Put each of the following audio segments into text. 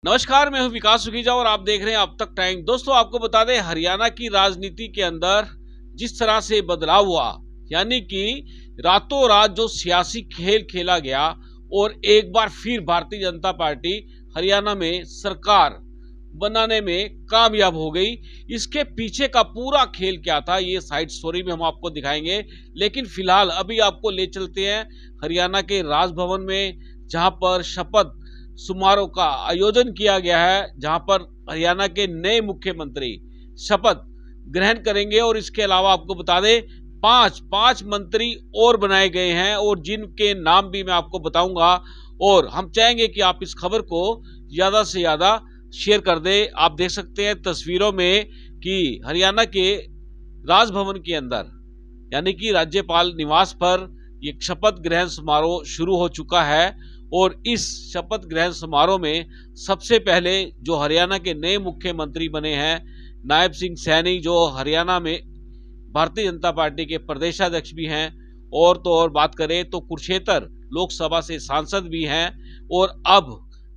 नमस्कार, मैं हूं विकास सुखीजा और आप देख रहे हैं अब तक टाइम। दोस्तों, आपको बता दें, हरियाणा की राजनीति के अंदर जिस तरह से बदलाव हुआ, यानी कि रातों रात जो सियासी खेल खेला गया और एक बार फिर भारतीय जनता पार्टी हरियाणा में सरकार बनाने में कामयाब हो गई। इसके पीछे का पूरा खेल क्या था, ये साइड स्टोरी में हम आपको दिखाएंगे। लेकिन फिलहाल अभी आपको ले चलते हैं हरियाणा के राजभवन में, जहां पर शपथ समारोह का आयोजन किया गया है, जहां पर हरियाणा के नए मुख्यमंत्री शपथ ग्रहण करेंगे। और इसके अलावा आपको बता दें, पांच मंत्री और बनाए गए हैं और जिनके नाम भी मैं आपको बताऊंगा। और हम चाहेंगे कि आप इस खबर को ज्यादा से ज्यादा शेयर कर दें। आप देख सकते हैं तस्वीरों में कि हरियाणा के राजभवन के अंदर, यानी कि राज्यपाल निवास पर ये शपथ ग्रहण समारोह शुरू हो चुका है। और इस शपथ ग्रहण समारोह में सबसे पहले जो हरियाणा के नए मुख्यमंत्री बने हैं, नायब सिंह सैनी, जो हरियाणा में भारतीय जनता पार्टी के प्रदेशाध्यक्ष भी हैं, और तो और बात करें तो कुरुक्षेत्र लोकसभा से सांसद भी हैं और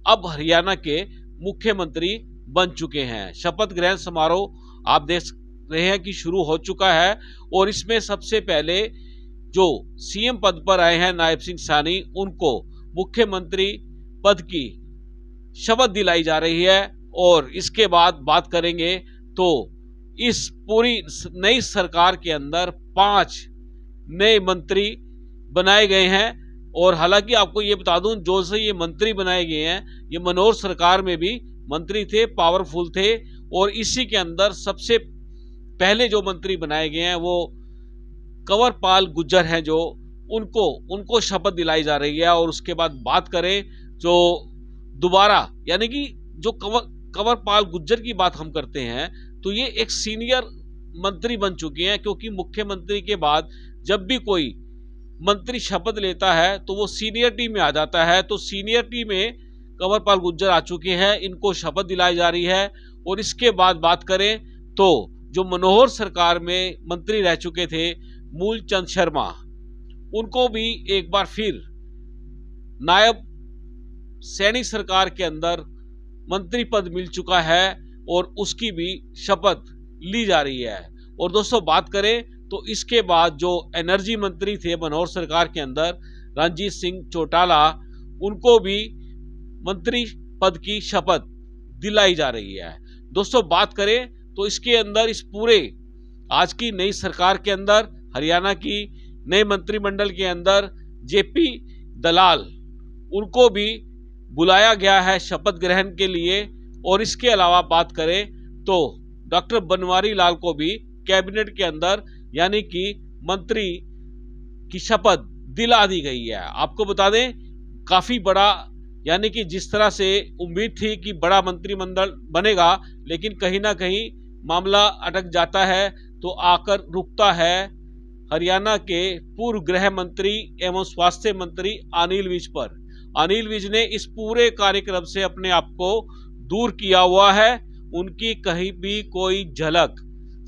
अब हरियाणा के मुख्यमंत्री बन चुके हैं। शपथ ग्रहण समारोह आप देख रहे हैं कि शुरू हो चुका है। और इसमें सबसे पहले जो सीएम पद पर आए हैं नायब सिंह सैनी, उनको मुख्यमंत्री पद की शपथ दिलाई जा रही है। और इसके बाद बात करेंगे तो इस पूरी नई सरकार के अंदर 5 नए मंत्री बनाए गए हैं। और हालांकि आपको ये बता दूं, जो से ये मंत्री बनाए गए हैं, ये मनोहर सरकार में भी मंत्री थे, पावरफुल थे। और इसी के अंदर सबसे पहले जो मंत्री बनाए गए हैं वो कंवरपाल गुर्जर हैं, जो उनको शपथ दिलाई जा रही है। और उसके बाद बात करें जो दोबारा, यानी कि जो कंवरपाल गुर्जर की बात हम करते हैं, तो ये एक सीनियर मंत्री बन चुके हैं, क्योंकि मुख्यमंत्री के बाद जब भी कोई मंत्री शपथ लेता है तो वो सीनियरिटी में आ जाता है। तो सीनियरिटी में कंवरपाल गुर्जर आ चुके हैं, इनको शपथ दिलाई जा रही है। और इसके बाद बात करें तो जो मनोहर सरकार में मंत्री रह चुके थे मूलचंद शर्मा, उनको भी एक बार फिर नायब सैनी सरकार के अंदर मंत्री पद मिल चुका है और उसकी भी शपथ ली जा रही है। और दोस्तों, बात करें तो इसके बाद जो एनर्जी मंत्री थे मनोहर सरकार के अंदर, रणजीत सिंह चौटाला, उनको भी मंत्री पद की शपथ दिलाई जा रही है। दोस्तों, बात करें तो इसके अंदर, इस पूरे आज की नई सरकार के अंदर, हरियाणा की नए मंत्रिमंडल के अंदर जेपी दलाल, उनको भी बुलाया गया है शपथ ग्रहण के लिए। और इसके अलावा बात करें तो डॉक्टर बनवारी लाल को भी कैबिनेट के अंदर, यानी कि मंत्री की शपथ दिला दी गई है। आपको बता दें, काफी बड़ा, यानी कि जिस तरह से उम्मीद थी कि बड़ा मंत्रिमंडल बनेगा, लेकिन कहीं ना कहीं मामला अटक जाता है, तो आकर रुकता है हरियाणा के पूर्व गृह मंत्री एवं स्वास्थ्य मंत्री अनिल विज पर। अनिल विज ने इस पूरे कार्यक्रम से अपने आप को दूर किया हुआ है, उनकी कहीं भी कोई झलक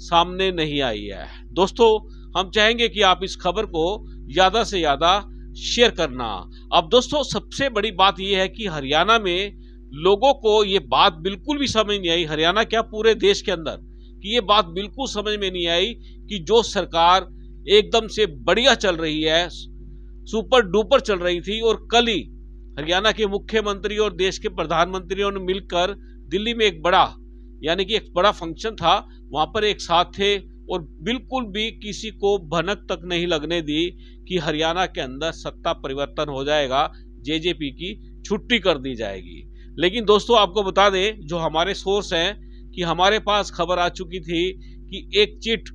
सामने नहीं आई है। दोस्तों, हम चाहेंगे कि आप इस खबर को ज्यादा से ज्यादा शेयर करना। अब दोस्तों, सबसे बड़ी बात यह है कि हरियाणा में लोगों को ये बात बिल्कुल भी समझ नहीं आई, हरियाणा क्या पूरे देश के अंदर, कि ये बात बिल्कुल समझ में नहीं आई कि जो सरकार एकदम से बढ़िया चल रही है, सुपर डुपर चल रही थी, और कल ही हरियाणा के मुख्यमंत्री और देश के प्रधानमंत्रियों ने मिलकर दिल्ली में एक बड़ा, यानी कि एक बड़ा फंक्शन था, वहां पर एक साथ थे और बिल्कुल भी किसी को भनक तक नहीं लगने दी कि हरियाणा के अंदर सत्ता परिवर्तन हो जाएगा, जेजेपी की छुट्टी कर दी जाएगी। लेकिन दोस्तों, आपको बता दें, जो हमारे सोर्स हैं, कि हमारे पास खबर आ चुकी थी कि एक चिट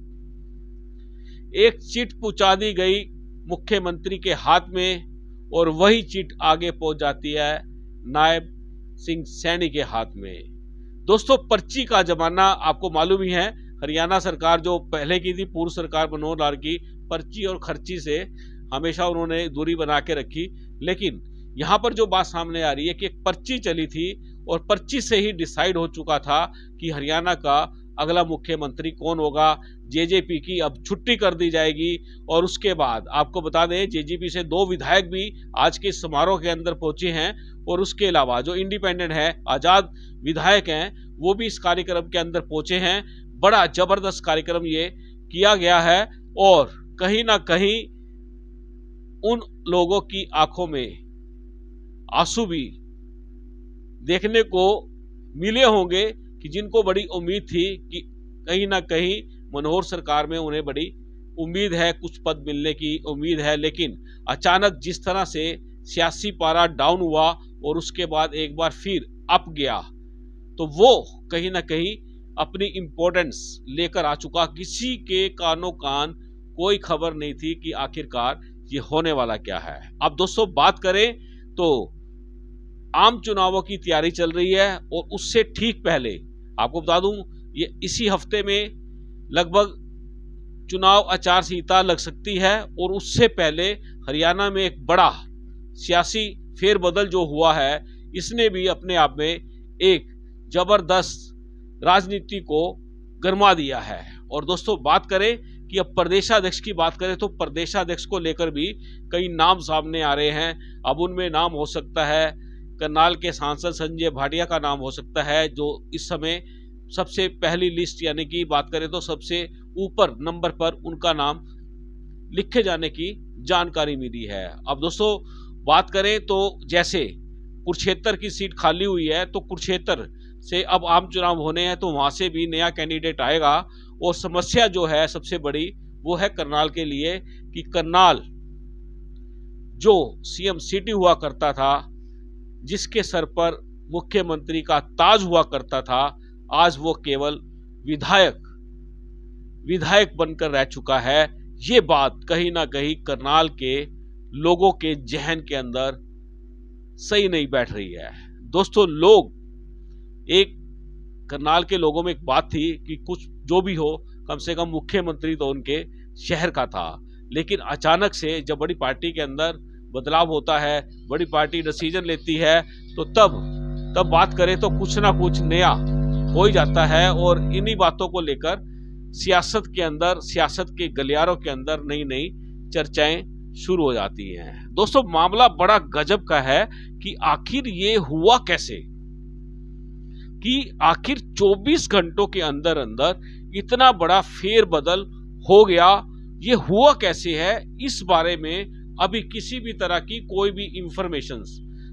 पहुंचा दी गई मुख्यमंत्री के हाथ में, और वही चिट आगे पहुंच जाती है नायब सिंह सैनी के हाथ में। दोस्तों, पर्ची का जमाना आपको मालूम ही है, हरियाणा सरकार जो पहले की थी, पूर्व सरकार मनोहर लाल की, पर्ची और खर्ची से हमेशा उन्होंने दूरी बना के रखी। लेकिन यहां पर जो बात सामने आ रही है कि एक पर्ची चली थी और पर्ची से ही डिसाइड हो चुका था कि हरियाणा का अगला मुख्यमंत्री कौन होगा। जेजेपी की अब छुट्टी कर दी जाएगी। और उसके बाद आपको बता दें, जेजेपी से 2 विधायक भी आज के समारोह के अंदर पहुंचे हैं। और उसके अलावा जो इंडिपेंडेंट है, आजाद विधायक हैं, वो भी इस कार्यक्रम के अंदर पहुंचे हैं। बड़ा जबरदस्त कार्यक्रम ये किया गया है और कहीं ना कहीं उन लोगों की आंखों में आंसू भी देखने को मिले होंगे कि जिनको बड़ी उम्मीद थी कि कहीं ना कहीं मनोहर सरकार में उन्हें बड़ी उम्मीद है, कुछ पद मिलने की उम्मीद है। लेकिन अचानक जिस तरह से सियासी पारा डाउन हुआ और उसके बाद एक बार फिर अप गया, तो वो कहीं ना कहीं अपनी इंपॉर्टेंस लेकर आ चुका। किसी के कानों कान कोई खबर नहीं थी कि आखिरकार ये होने वाला क्या है। अब दोस्तों बात करें तो आम चुनावों की तैयारी चल रही है और उससे ठीक पहले आपको बता दूं, ये इसी हफ्ते में लगभग चुनाव आचार संहिता लग सकती है। और उससे पहले हरियाणा में एक बड़ा सियासी फेरबदल जो हुआ है, इसने भी अपने आप में एक जबरदस्त राजनीति को गरमा दिया है। और दोस्तों बात करें कि अब प्रदेशाध्यक्ष की बात करें तो प्रदेशाध्यक्ष को लेकर भी कई नाम सामने आ रहे हैं। अब उनमें नाम हो सकता है करनाल के सांसद संजय भाटिया का नाम हो सकता है, जो इस समय सबसे पहली लिस्ट यानी कि बात करें तो सबसे ऊपर नंबर पर उनका नाम लिखे जाने की जानकारी मिली है। अब दोस्तों बात करें तो जैसे कुरुक्षेत्र की सीट खाली हुई है, तो कुरुक्षेत्र से अब आम चुनाव होने हैं, तो वहां से भी नया कैंडिडेट आएगा। और समस्या जो है सबसे बड़ी वो है करनाल के लिए कि करनाल जो सीएम सिटी हुआ करता था, जिसके सर पर मुख्यमंत्री का ताज हुआ करता था, आज वो केवल विधायक बनकर रह चुका है। ये बात कहीं ना कहीं करनाल के लोगों के जहन के अंदर सही नहीं बैठ रही है। दोस्तों करनाल के लोगों में एक बात थी कि कुछ जो भी हो, कम से कम मुख्यमंत्री तो उनके शहर का था। लेकिन अचानक से जब बड़ी पार्टी के अंदर बदलाव होता है, बड़ी पार्टी डिसीजन लेती है, तो तब बात करें तो कुछ ना कुछ नया हो ही जाता है। और इन्हीं बातों को लेकर सियासत के गलियारों के अंदर नई नई चर्चाएं शुरू हो जाती हैं। दोस्तों मामला बड़ा गजब का है कि आखिर ये हुआ कैसे, कि आखिर 24 घंटों के अंदर इतना बड़ा फेरबदल हो गया। ये हुआ कैसे है, इस बारे में अभी किसी भी तरह की कोई भी इंफॉर्मेशन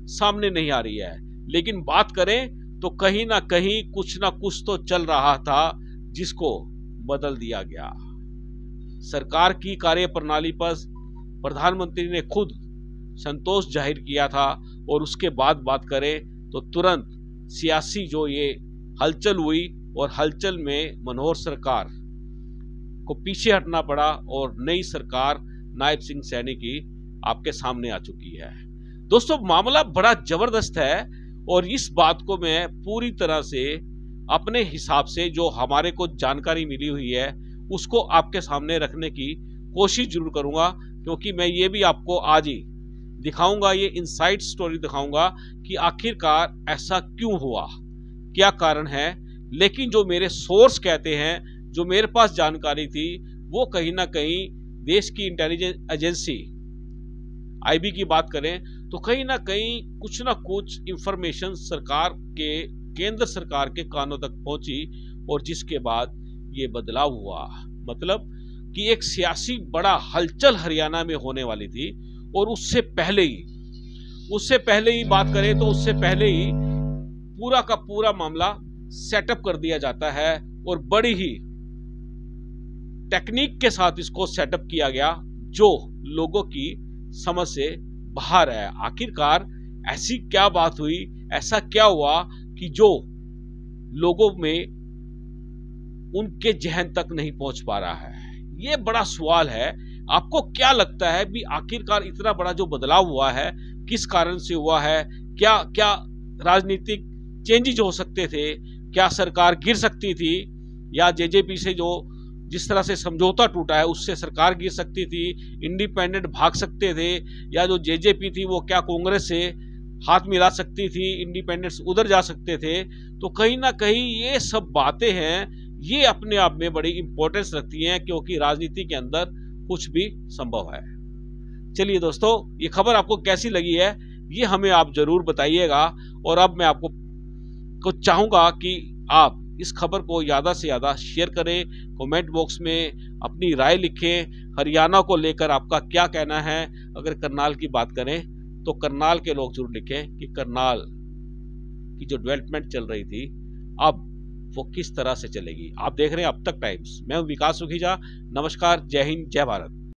सामने नहीं आ रही है। लेकिन बात करें तो कहीं ना कुछ तो चल रहा था जिसको बदल दिया गया। सरकार की कार्यप्रणाली पर प्रधानमंत्री ने खुद संतोष जाहिर किया था। और उसके बाद बात करें तो तुरंत सियासी जो ये हलचल हुई और हलचल में मनोहर सरकार को पीछे हटना पड़ा और नई सरकार नायब सिंह सैनी की आपके सामने आ चुकी है। दोस्तों मामला बड़ा जबरदस्त है और इस बात को मैं पूरी तरह से अपने हिसाब से जो हमारे को जानकारी मिली हुई है उसको आपके सामने रखने की कोशिश जरूर करूंगा, क्योंकि मैं ये भी आपको आज ही दिखाऊंगा, ये इनसाइड स्टोरी दिखाऊंगा कि आखिरकार ऐसा क्यों हुआ, क्या कारण है। लेकिन जो मेरे सोर्स कहते हैं, जो मेरे पास जानकारी थी, वो कहीं ना कहीं देश की इंटेलिजेंस एजेंसी आईबी की बात करें तो कहीं ना कुछ इंफॉर्मेशन सरकार के, केंद्र सरकार के कानों तक पहुंची और जिसके बाद ये बदलाव हुआ। मतलब कि एक सियासी बड़ा हलचल हरियाणा में होने वाली थी और उससे पहले ही बात करें तो उससे पहले ही पूरा का पूरा मामला सेटअप कर दिया जाता है और बड़ी ही टेक्निक के साथ इसको सेटअप किया गया जो लोगों की समझ से बाहर है। आखिरकार ऐसी क्या बात हुई, ऐसा क्या हुआ कि जो लोगों में उनके जहन तक नहीं पहुंच पा रहा है, ये बड़ा सवाल है। आपको क्या लगता है भी आखिरकार इतना बड़ा जो बदलाव हुआ है किस कारण से हुआ है? क्या राजनीतिक चेंजेस हो सकते थे? क्या सरकार गिर सकती थी? या जेजेपी से जो जिस तरह से समझौता टूटा है उससे सरकार गिर सकती थी? इंडिपेंडेंट भाग सकते थे? या जो जेजेपी थी वो क्या कांग्रेस से हाथ मिला सकती थी? इंडिपेंडेंट्स उधर जा सकते थे? तो कहीं ना कहीं ये सब बातें हैं, ये अपने आप में बड़ी इंपॉर्टेंस रखती हैं, क्योंकि राजनीति के अंदर कुछ भी संभव है। चलिए दोस्तों, ये खबर आपको कैसी लगी है ये हमें आप जरूर बताइएगा। और अब मैं आपको चाहूंगा कि आप इस खबर को ज्यादा से ज्यादा शेयर करें, कमेंट बॉक्स में अपनी राय लिखें। हरियाणा को लेकर आपका क्या कहना है? अगर करनाल की बात करें तो करनाल के लोग जरूर लिखें कि करनाल की जो डेवलपमेंट चल रही थी अब वो किस तरह से चलेगी। आप देख रहे हैं अब तक टाइम्स, मैं हूं विकास सुखीजा। नमस्कार, जय हिंद, जय भारत।